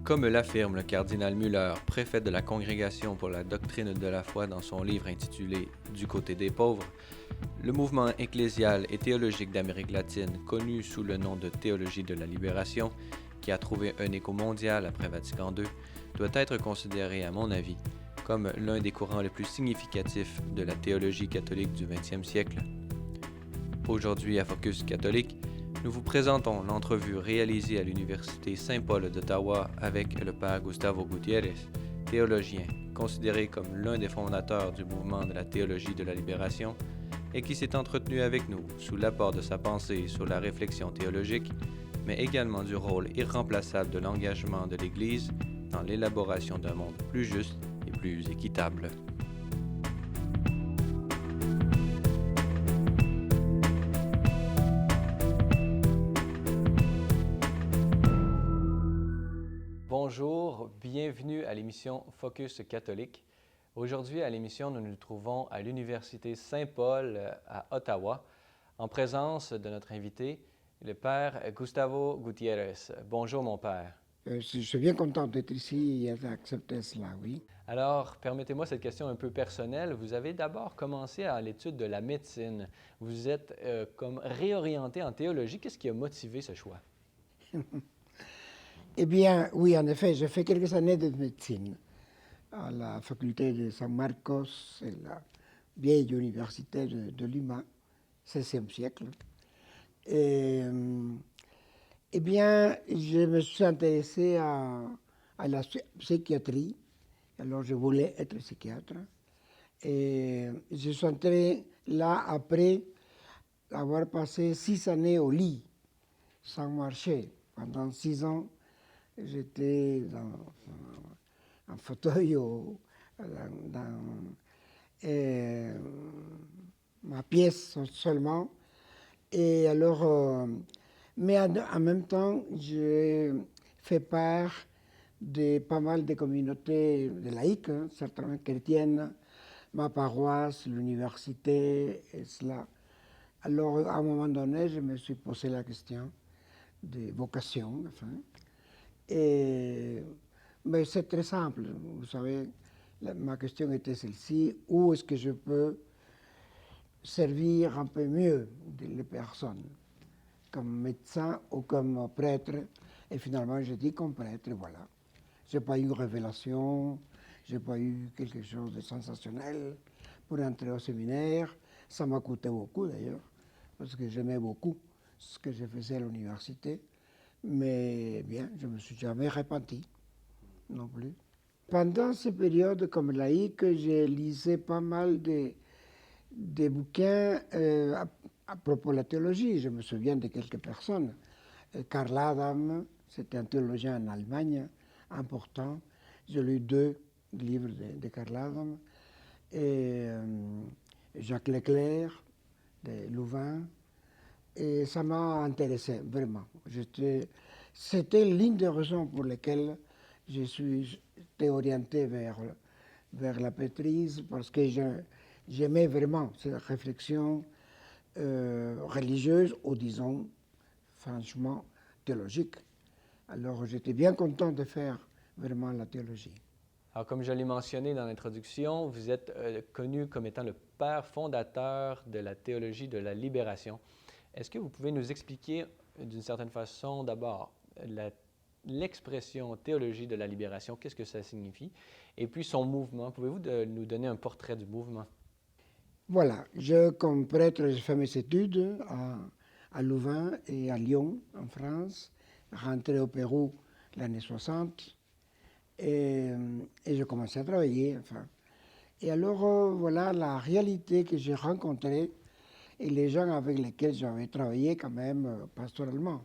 Comme l'affirme le cardinal Müller, préfet de la Congrégation pour la doctrine de la foi dans son livre intitulé Du côté des pauvres, le mouvement ecclésial et théologique d'Amérique latine, connu sous le nom de théologie de la libération, qui a trouvé un écho mondial après Vatican II, doit être considéré, à mon avis, comme l'un des courants les plus significatifs de la théologie catholique du XXe siècle. Aujourd'hui à Focus catholique, nous vous présentons l'entrevue réalisée à l'Université Saint-Paul d'Ottawa avec le père Gustavo Gutiérrez, théologien, considéré comme l'un des fondateurs du mouvement de la théologie de la libération, et qui s'est entretenu avec nous sous l'apport de sa pensée sur la réflexion théologique, mais également du rôle irremplaçable de l'engagement de l'Église dans l'élaboration d'un monde plus juste et plus équitable. Bonjour, bienvenue à l'émission Focus catholique. Aujourd'hui à l'émission, nous nous trouvons à l'Université Saint-Paul à Ottawa, en présence de notre invité, le père Gustavo Gutiérrez. Bonjour mon père. Je suis bien content d'être ici et d'accepter cela, oui. Alors, permettez-moi cette question un peu personnelle. Vous avez d'abord commencé à l'étude de la médecine. Vous êtes comme réorienté en théologie. Qu'est-ce qui a motivé ce choix? Eh bien, oui, en effet, j'ai fait quelques années de médecine à la faculté de San Marcos, c'est la vieille université de Lima, 16e siècle. Et, eh bien, je me suis intéressé à la psychiatrie, alors je voulais être psychiatre. Et je suis entré là après avoir passé 6 années au lit, sans marcher. Pendant 6 ans, j'étais en fauteuil ou ma pièce seulement. Et alors, mais en même temps, j'ai fait part de pas mal de communautés de laïques, hein, certainement chrétiennes, ma paroisse, l'université, et cela. Alors, à un moment donné, je me suis posé la question de vocation, enfin. Mais c'est très simple, vous savez, ma question était celle-ci, où est-ce que je peux servir un peu mieux les personnes, comme médecin ou comme prêtre? Et finalement, j'ai dit comme prêtre, voilà. Je n'ai pas eu révélation, je n'ai pas eu quelque chose de sensationnel pour entrer au séminaire. Ça m'a coûté beaucoup d'ailleurs, parce que j'aimais beaucoup ce que je faisais à l'université. Mais bien, je ne me suis jamais repenti non plus. Pendant ces périodes comme laïque, j'ai lisé pas mal de bouquins à propos de la théologie. Je me souviens de quelques personnes. Karl Adam, c'était un théologien en Allemagne, important. J'ai lu 2 livres de Karl Adam. Et Jacques Leclerc, de Louvain. Et ça m'a intéressé, vraiment. C'était l'une des raisons pour lesquelles je suis orienté vers la maîtrise, parce que j'aimais vraiment cette réflexion religieuse, ou disons, franchement, théologique. Alors j'étais bien content de faire vraiment la théologie. Alors, comme je l'ai mentionné dans l'introduction, vous êtes connu comme étant le père fondateur de la théologie de la libération. Est-ce que vous pouvez nous expliquer d'une certaine façon d'abord l'expression théologie de la libération, qu'est-ce que ça signifie, et puis son mouvement? Pouvez-vous nous donner un portrait du mouvement? Voilà, comme prêtre, j'ai fait mes études à Louvain et à Lyon, en France, rentré au Pérou l'année 60, et j'ai commencé à travailler. Enfin. Et alors, voilà la réalité que j'ai rencontrée et les gens avec lesquels j'avais travaillé quand même pastoralement.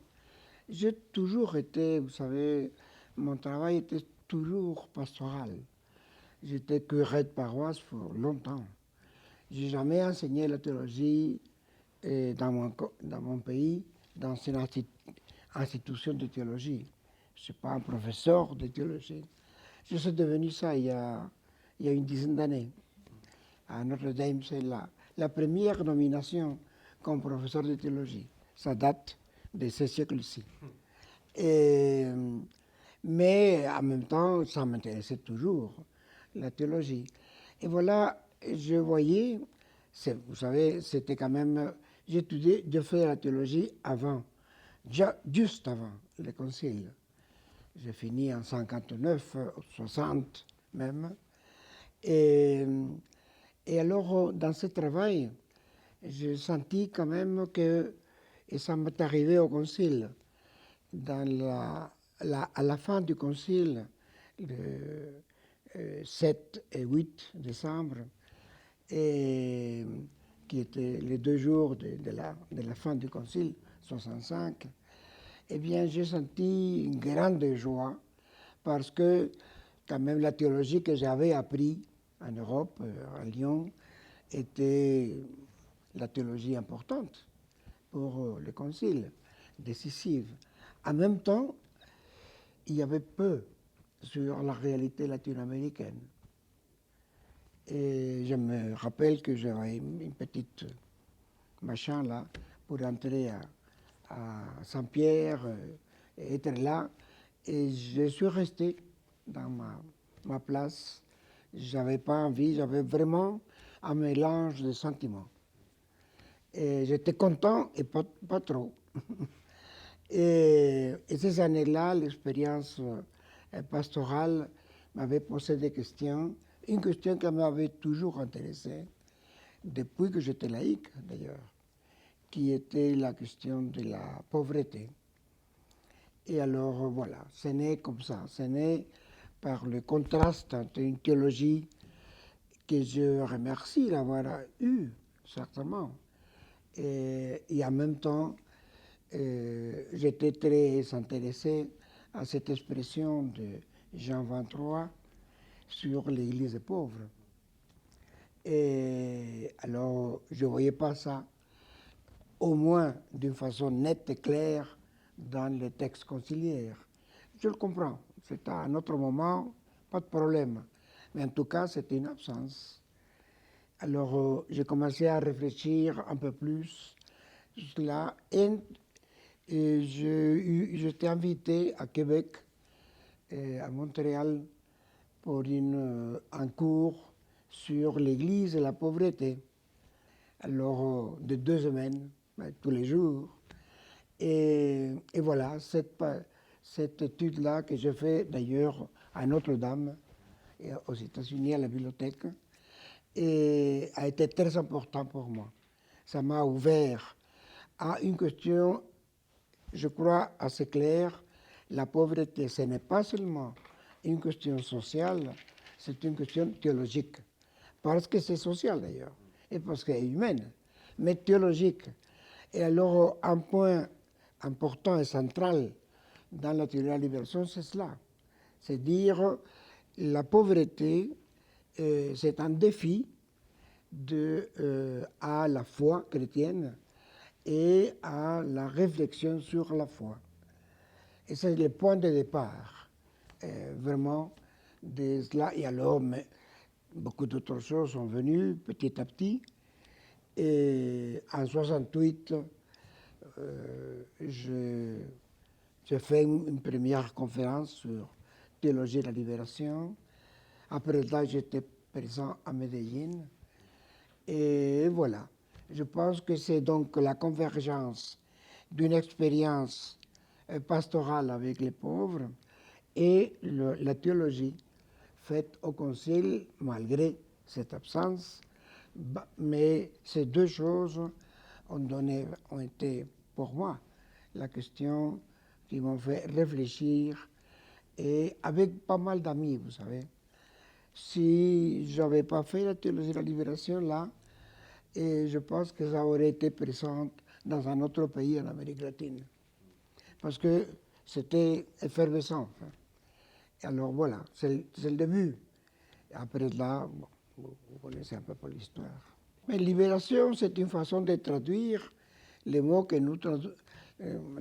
J'ai toujours été, vous savez, mon travail était toujours pastoral. J'étais curé de paroisse pour longtemps. J'ai jamais enseigné la théologie dans mon pays, dans une institution de théologie. Je ne suis pas un professeur de théologie. Je suis devenu ça il y a une dizaine d'années. À Notre-Dame, c'est la première nomination comme professeur de théologie. Ça date de ce siècle-ci. Mais en même temps, ça m'intéressait toujours, la théologie. Et voilà, je voyais, vous savez, c'était quand même, j'étudiais, je faisais la théologie avant, juste avant le concile. J'ai fini en 59, 60 même. Et, et alors, dans ce travail, j'ai senti quand même que, et ça m'est arrivé au concile, à la fin du concile, le 7 et 8 décembre, et, qui étaient les 2 jours de la fin du concile, 65, eh bien, j'ai senti une grande joie parce que, quand même, la théologie que j'avais appris en Europe, à Lyon, était la théologie importante pour le concile, décisive. En même temps, il y avait peu sur la réalité latino-américaine. Et je me rappelle que j'avais une petite machin là pour entrer à Saint-Pierre et être là. Et je suis resté dans ma place. J'avais pas envie, j'avais vraiment un mélange de sentiments. Et j'étais content et pas trop. Et ces années-là, l'expérience pastorale m'avait posé des questions. Une question qui m'avait toujours intéressé, depuis que j'étais laïque d'ailleurs, qui était la question de la pauvreté. Et alors voilà, c'est né comme ça, c'est né par le contraste entre une théologie que je remercie d'avoir eue, certainement, et en même temps, j'étais très intéressé à cette expression de Jean 23 sur l'Église des pauvres. Et alors, je ne voyais pas ça, au moins d'une façon nette et claire, dans les textes conciliaires. Je le comprends, c'est à un autre moment, pas de problème. Mais en tout cas, c'était une absence. Alors, j'ai commencé à réfléchir un peu plus cela. Et j'étais invité à Québec, à Montréal, pour un cours sur l'Église et la pauvreté. Alors, de 2 semaines, tous les jours. Et voilà, cette étude-là que j'ai faite d'ailleurs à Notre-Dame, aux États-Unis, à la bibliothèque, et a été très important pour moi. Ça m'a ouvert à une question, je crois, assez claire. La pauvreté, ce n'est pas seulement une question sociale, c'est une question théologique. Parce que c'est social d'ailleurs, et parce qu'elle est humaine, mais théologique. Et alors, un point important et central dans la théorie de la libération, c'est cela. C'est dire la pauvreté, c'est un défi à la foi chrétienne et à la réflexion sur la foi. Et c'est le point de départ, vraiment, de cela. Et alors, beaucoup d'autres choses sont venues petit à petit. Et en 68, j'ai fait une première conférence sur théologie de la libération. Après ça, j'étais présent à Medellín. Et voilà. Je pense que c'est donc la convergence d'une expérience pastorale avec les pauvres et la théologie faite au concile, malgré cette absence. Mais ces 2 choses ont été, pour moi, la question qui m'ont fait réfléchir, et avec pas mal d'amis, vous savez. Si je n'avais pas fait la théologie de la libération là, et je pense que ça aurait été présent dans un autre pays en Amérique latine. Parce que c'était effervescent. Alors voilà, c'est le début. Après là, bon, vous connaissez un peu pour l'histoire. Mais libération, c'est une façon de traduire les mots que nous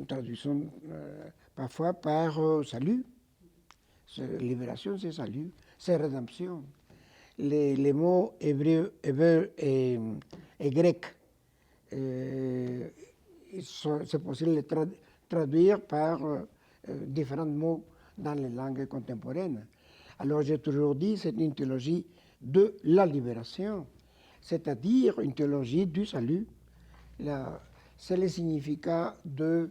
traduisons parfois par salut. Libération, c'est salut, c'est rédemption. Les mots hébreux et grecs, c'est possible de les traduire par différents mots dans les langues contemporaines. Alors j'ai toujours dit c'est une théologie de la libération, c'est-à-dire une théologie du salut. C'est le significat de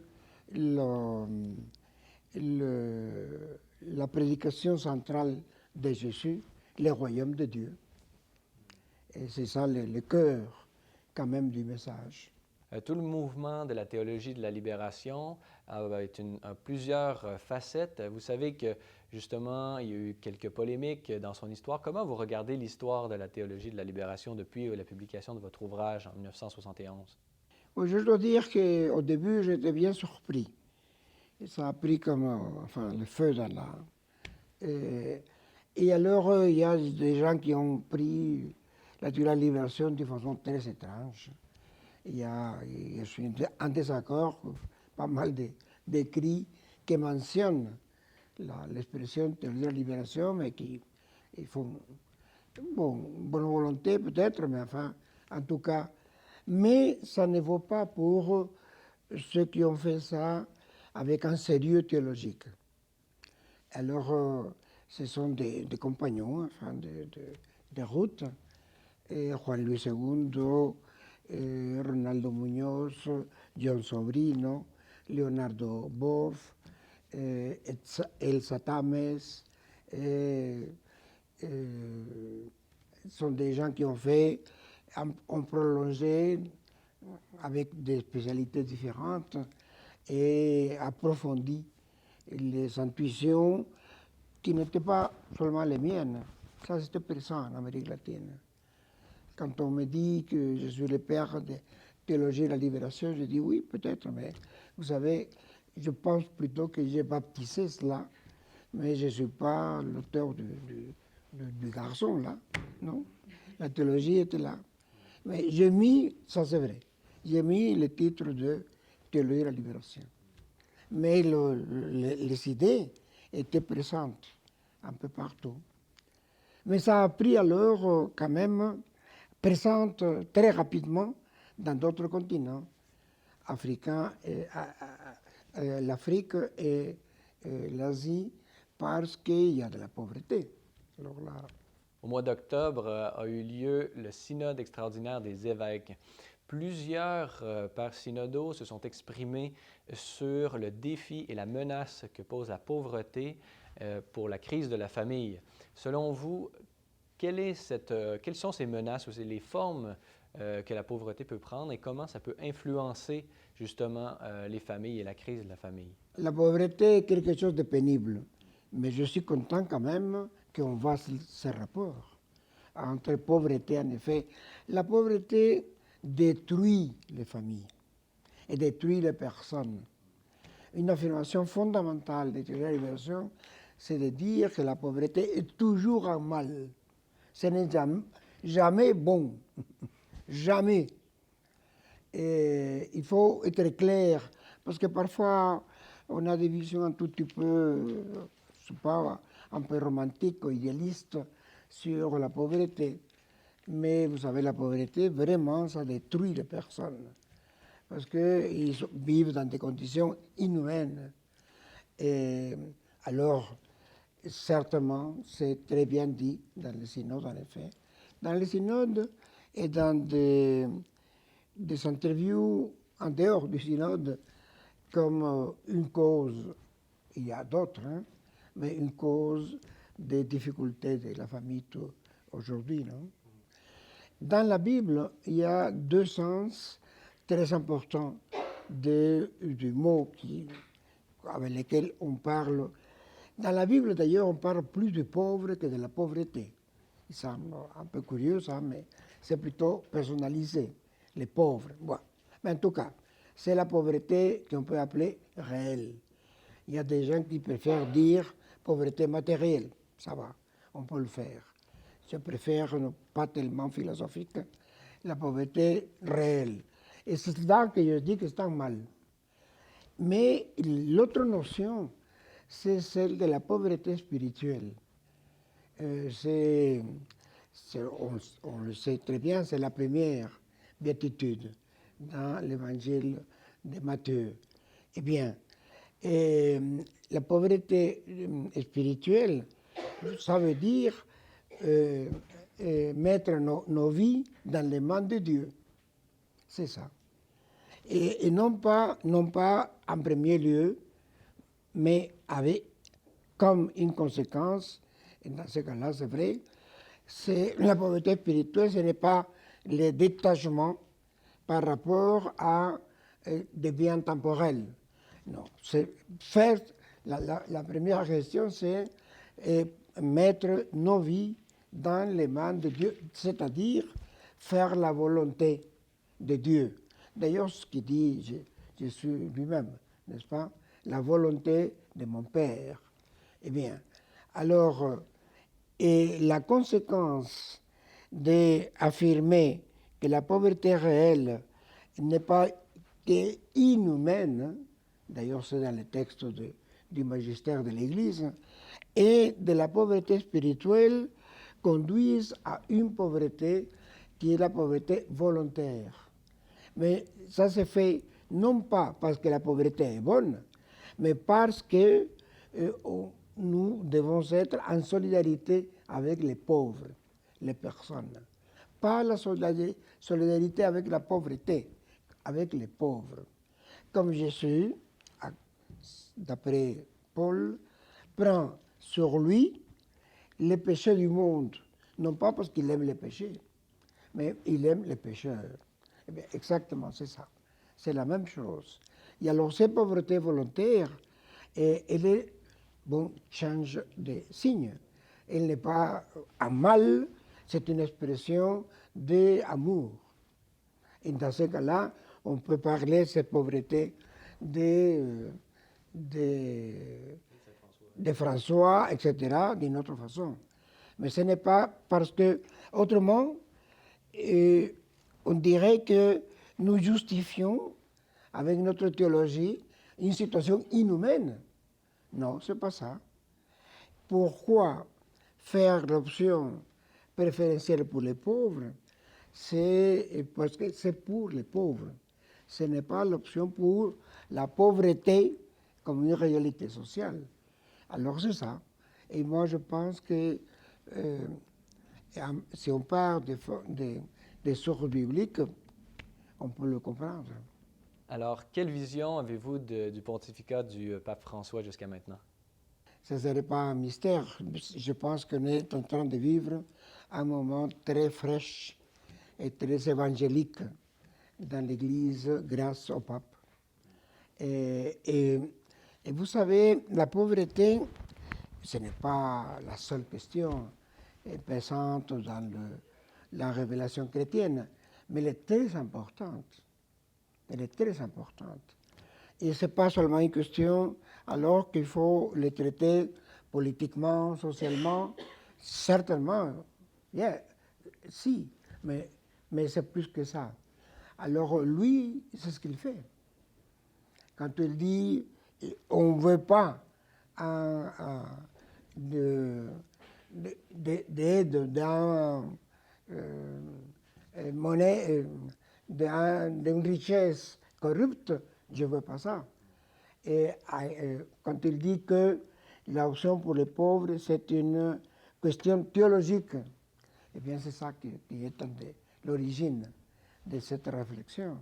la prédication centrale de Jésus, le royaume de Dieu. Et c'est ça le cœur quand même du message. Tout le mouvement de la théologie de la libération a plusieurs facettes. Vous savez que, justement, il y a eu quelques polémiques dans son histoire. Comment vous regardez l'histoire de la théologie de la libération depuis la publication de votre ouvrage en 1971? Oui, je dois dire qu'au début, j'étais bien surpris. Et ça a pris comme le feu dans la... Et alors, il y a des gens qui ont pris la théologie de la libération d'une façon très étrange. Je suis en désaccord, pas mal d'écrits qui mentionnent l'expression théologie de la libération, mais qui font bonne volonté peut-être, mais enfin, en tout cas. Mais ça ne vaut pas pour ceux qui ont fait ça avec un sérieux théologique. Alors, ce sont des compagnons enfin, de route, et Juan Luis II, Ronaldo Muñoz, John Sobrino, Leonardo Boff, Elsa Tames, sont des gens qui ont prolongé avec des spécialités différentes et approfondi les intuitions qui n'étaient pas seulement les miennes. Ça, c'était présent en Amérique latine. Quand on me dit que je suis le père de théologie de la libération, je dis oui, peut-être, mais vous savez, je pense plutôt que j'ai baptisé cela, mais je ne suis pas l'auteur du garçon, là, non? La théologie était là. Mais j'ai mis, ça c'est vrai, j'ai mis le titre de théologie de la libération. Mais les idées étaient présentes un peu partout. Mais ça a pris alors quand même présente très rapidement dans d'autres continents africains, l'Afrique et l'Asie, parce qu'il y a de la pauvreté. Alors là, au mois d'octobre a eu lieu le synode extraordinaire des évêques. Plusieurs pères synodaux se sont exprimés sur le défi et la menace que pose la pauvreté pour la crise de la famille. Selon vous, quelles sont ces menaces ou les formes que la pauvreté peut prendre et comment ça peut influencer justement les familles et la crise de la famille? La pauvreté est quelque chose de pénible, mais je suis content quand même qu'on voit ce rapport entre pauvreté, en effet. La pauvreté détruit les familles et détruit les personnes. Une affirmation fondamentale de la libération, c'est de dire que la pauvreté est toujours un mal. Ce n'est jamais bon. Jamais. Et il faut être clair, parce que parfois on a des visions un tout petit peu, je ne sais pas, un peu romantiques ou idéalistes sur la pauvreté. Mais vous savez, la pauvreté, vraiment, ça détruit les personnes. Parce qu'ils vivent dans des conditions inhumaines. Et alors, certainement, c'est très bien dit dans les synodes, en effet. Dans les synodes et dans des interviews en dehors du synode, comme une cause, il y a d'autres, mais une cause des difficultés de la famille aujourd'hui, non? Dans la Bible, il y a deux sens très importants du mot avec lesquels on parle. Dans la Bible, d'ailleurs, on parle plus de pauvres que de la pauvreté. C'est un peu curieux, ça, mais c'est plutôt personnalisé, les pauvres. Bon. Mais en tout cas, c'est la pauvreté qu'on peut appeler réelle. Il y a des gens qui préfèrent dire pauvreté matérielle. Ça va, on peut le faire. Je préfère, pas tellement philosophique, la pauvreté réelle. Et c'est là que je dis que c'est un mal. Mais l'autre notion, c'est celle de la pauvreté spirituelle. On le sait très bien, c'est la première béatitude dans l'évangile de Matthieu. Eh bien, Et la pauvreté spirituelle, ça veut dire mettre nos vies dans les mains de Dieu. C'est ça. Et non pas en premier lieu, mais avec comme une conséquence, et dans ce cas-là, c'est vrai, c'est la pauvreté spirituelle, ce n'est pas le détachement par rapport à des biens temporels. Non, c'est faire, la première question, c'est mettre nos vies dans les mains de Dieu, c'est-à-dire faire la volonté de Dieu. D'ailleurs, ce qu'il dit Jésus lui-même, n'est-ce pas? La volonté de mon Père. Eh bien, alors, et la conséquence d'affirmer que la pauvreté réelle n'est pas inhumaine, d'ailleurs c'est dans le texte du magistère de l'Église, et de la pauvreté spirituelle conduisent à une pauvreté qui est la pauvreté volontaire. Mais ça se fait non pas parce que la pauvreté est bonne, mais parce que nous devons être en solidarité avec les pauvres, les personnes. Pas la solidarité avec la pauvreté, avec les pauvres. Comme Jésus, d'après Paul, prend sur lui les péchés du monde, non pas parce qu'il aime les péchés, mais il aime les pécheurs. Eh bien, exactement, c'est ça. C'est la même chose. Et alors, cette pauvreté volontaire, elle est, bon, change de signe. Elle n'est pas un mal, c'est une expression d'amour. Et dans ce cas-là, on peut parler de cette pauvreté de François, etc., d'une autre façon. Mais ce n'est pas parce que, autrement, on dirait que nous justifions, avec notre théologie, une situation inhumaine. Non, ce n'est pas ça. Pourquoi faire l'option préférentielle pour les pauvres? C'est parce que c'est pour les pauvres. Ce n'est pas l'option pour la pauvreté comme une réalité sociale. Alors c'est ça. Et moi je pense que si on parle des sources bibliques, on peut le comprendre. Alors, quelle vision avez-vous du pontificat du pape François jusqu'à maintenant? Ce ne serait pas un mystère. Je pense qu'on est en train de vivre un moment très fraîche et très évangélique dans l'Église grâce au pape. Et vous savez, la pauvreté, ce n'est pas la seule question présente dans la révélation chrétienne, mais elle est très importante. Elle est très importante. Et ce n'est pas seulement une question alors qu'il faut les traiter politiquement, socialement, certainement, yeah, si, mais c'est plus que ça. Alors lui, c'est ce qu'il fait. Quand il dit on ne veut pas d'aide d'un monnaie, d'une richesse corrupte, je ne veux pas ça. Et quand il dit que l'option pour les pauvres, c'est une question théologique, eh bien c'est ça qui est l'origine de cette réflexion.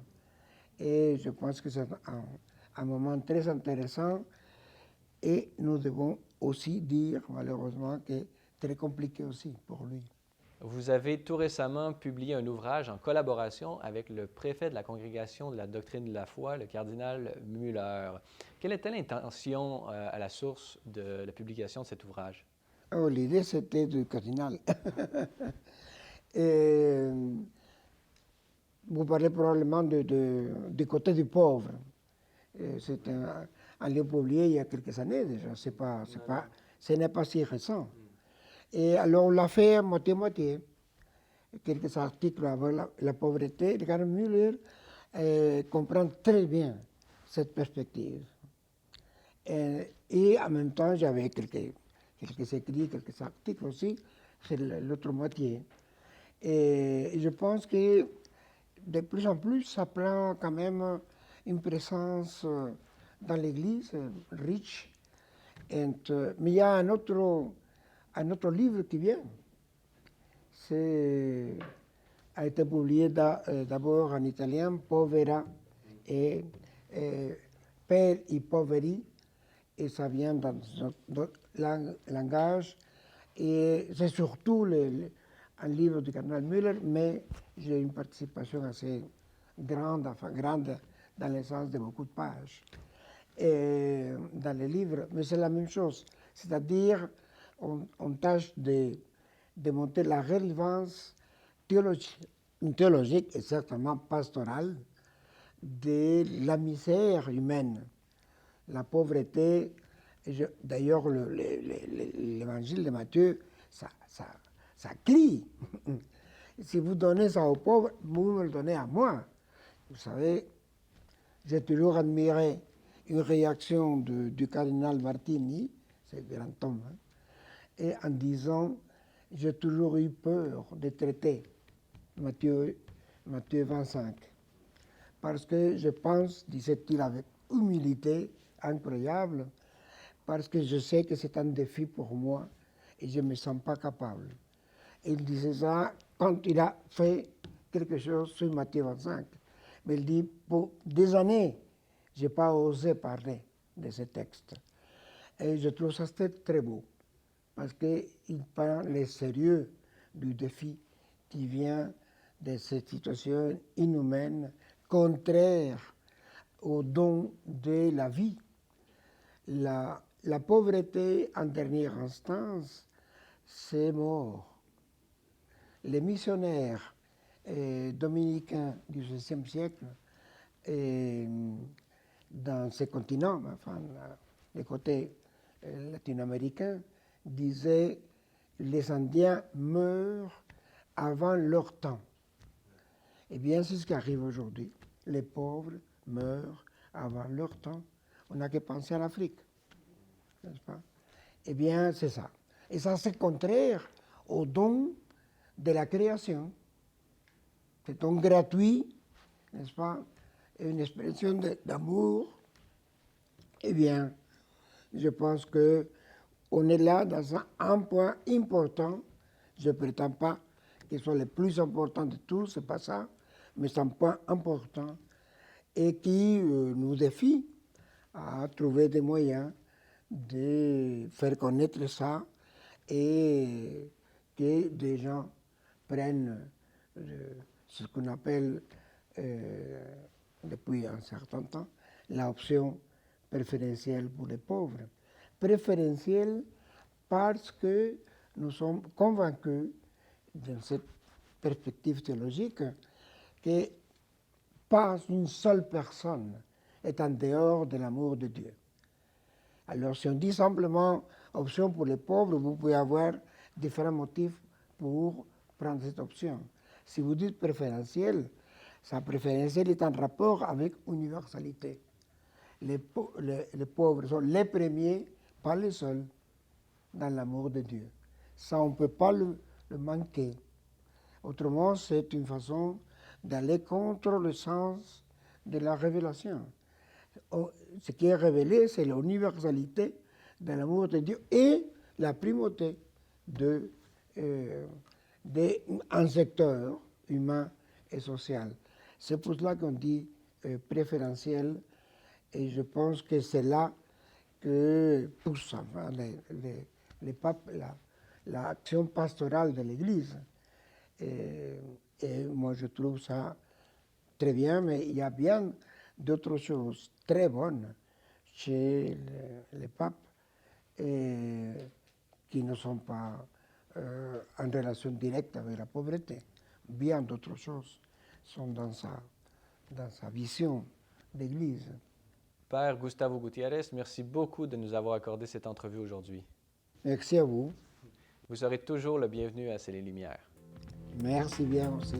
Et je pense que c'est un moment très intéressant et nous devons aussi dire, malheureusement, que c'est très compliqué aussi pour lui. Vous avez tout récemment publié un ouvrage en collaboration avec le préfet de la Congrégation de la doctrine de la foi, le cardinal Müller. Quelle était l'intention à la source de la publication de cet ouvrage? Oh, l'idée, c'était du cardinal. Vous parlez probablement du côté du pauvre. C'est un livre publié il y a quelques années déjà. Ce n'est pas si récent. Et alors on l'a fait moitié-moitié. Quelques articles avant la pauvreté. Le cardinal Müller comprend très bien cette perspective. Et en même temps, j'avais quelques écrits, quelques articles aussi, c'est l'autre moitié. Et je pense que de plus en plus, ça prend quand même une présence dans l'Église, riche. Mais il y a un autre livre qui vient. A été publié d'abord en italien, Povera et Per i poveri, et ça vient dans notre langage. Et c'est surtout un livre du cardinal Müller, mais j'ai une participation assez grande, dans le sens de beaucoup de pages, dans les livres. Mais c'est la même chose, c'est-à-dire on tâche de montrer la relevance théologique et certainement pastorale de la misère humaine, la pauvreté. D'ailleurs, l'évangile de Matthieu, ça crie. Si vous donnez ça aux pauvres, vous me le donnez à moi. Vous savez, j'ai toujours admiré une réaction du cardinal Martini, c'est un grand homme, hein, et en disant, j'ai toujours eu peur de traiter Matthieu 25, parce que je pense, disait-il avec humilité incroyable, parce que je sais que c'est un défi pour moi et je ne me sens pas capable. Et il disait ça quand il a fait quelque chose sur Matthieu 25. Mais il dit, pour des années, je n'ai pas osé parler de ce texte. Et je trouve ça très beau, parce qu'il prend le sérieux du défi qui vient de cette situation inhumaine, contraire au don de la vie. La pauvreté, en dernière instance, c'est mort. Les missionnaires dominicains du XVIe siècle, dans ces continents, enfin, les côtés latino-américains, disaient les Indiens meurent avant leur temps. Eh bien, c'est ce qui arrive aujourd'hui. Les pauvres meurent avant leur temps. On n'a que penser à l'Afrique, n'est-ce pas? Eh bien, c'est ça. Et ça, c'est contraire au don de la création. C'est don gratuit, n'est-ce pas? Une expression d'amour. Eh bien, je pense qu'on est là dans un point important. Je ne prétends pas qu'il soit le plus important de tous, ce n'est pas ça, mais c'est un point important et qui nous défie à trouver des moyens de faire connaître ça et que des gens prennent ce qu'on appelle depuis un certain temps l'option préférentielle pour les pauvres. Préférentielle parce que nous sommes convaincus, dans cette perspective théologique, que pas une seule personne est en dehors de l'amour de Dieu. Alors si on dit simplement option pour les pauvres, vous pouvez avoir différents motifs pour prendre cette option. Si vous dites préférentiel, sa préférentielle est en rapport avec universalité. Les pauvres sont les premiers, pas les seuls, dans l'amour de Dieu. Ça, on ne peut pas le manquer. Autrement, c'est une façon d'aller contre le sens de la révélation. Ce qui est révélé, c'est l'universalité de l'amour de Dieu et la primauté d'un secteur humain et social. C'est pour cela qu'on dit préférentiel, et je pense que c'est là que pousse enfin, les papes, l'action pastorale de l'Église. Et moi, je trouve ça très bien, mais il y a bien d'autres choses très bonnes chez les papes qui ne sont pas en relation directe avec la pauvreté. Bien d'autres choses sont dans sa vision d'Église. Père Gustavo Gutiérrez, merci beaucoup de nous avoir accordé cette entrevue aujourd'hui. Merci à vous. Vous serez toujours le bienvenu à C'est les Lumières. Merci bien aussi.